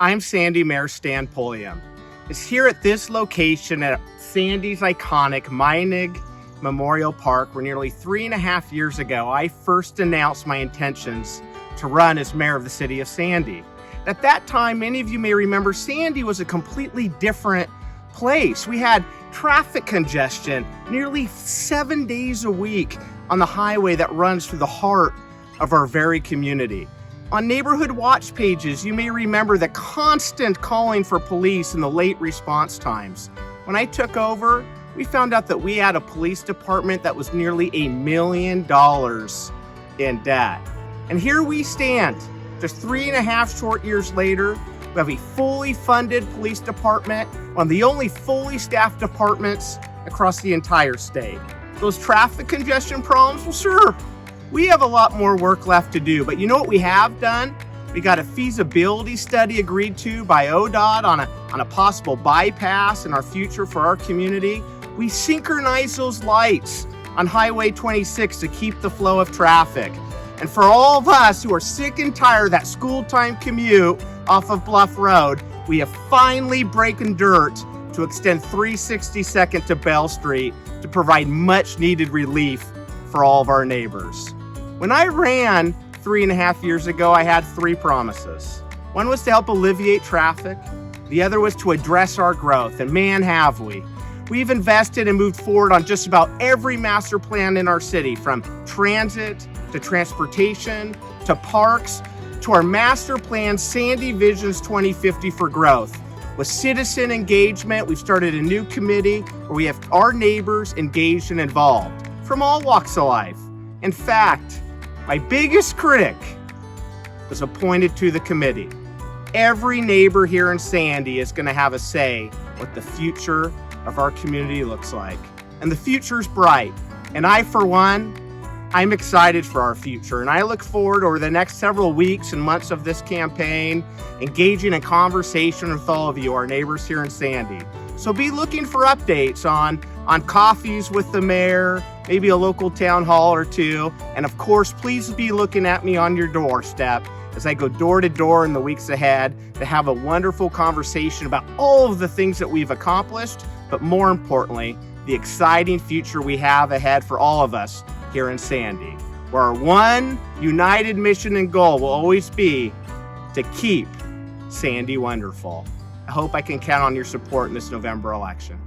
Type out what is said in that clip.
I'm Sandy Mayor Stan Pulliam. It's here at this location at Sandy's iconic Meinig Memorial Park where nearly 3.5 years ago I first announced my intentions to run as mayor of the city of Sandy. At that time, many of you may remember, Sandy was a completely different place. We had traffic congestion nearly 7 days a week on the highway that runs through the heart of our very community. On neighborhood watch pages, you may remember the constant calling for police and the late response times. When I took over, we found out that we had a police department that was nearly $1 million in debt. And here we stand, just 3.5 short years later. We have a fully funded police department, one of the only fully staffed departments across the entire state. Those traffic congestion problems, well, sure, we have a lot more work left to do, but you know what we have done? We got a feasibility study agreed to by ODOT on a possible bypass in our future for our community. We synchronize those lights on Highway 26 to keep the flow of traffic. And for all of us who are sick and tired of that school time commute off of Bluff Road, we have finally broken dirt to extend 362nd to Bell Street to provide much needed relief for all of our neighbors. When I ran 3.5 years ago, I had 3 promises. One was to help alleviate traffic. The other was to address our growth, and man, have we. We've invested and moved forward on just about every master plan in our city, from transit to transportation to parks to our master plan, Sandy Visions 2050 for growth. With citizen engagement, we've started a new committee where we have our neighbors engaged and involved from all walks of life. In fact, my biggest critic was appointed to the committee. Every neighbor here in Sandy is going to have a say what the future of our community looks like. And the future's bright. And I, for one, I'm excited for our future. And I look forward over the next several weeks and months of this campaign, engaging in conversation with all of you, our neighbors here in Sandy. So be looking for updates on coffees with the mayor, maybe a local town hall or two. And of course, please be looking at me on your doorstep as I go door to door in the weeks ahead to have a wonderful conversation about all of the things that we've accomplished, but more importantly, the exciting future we have ahead for all of us here in Sandy, where our one united mission and goal will always be to keep Sandy wonderful. I hope I can count on your support in this November election.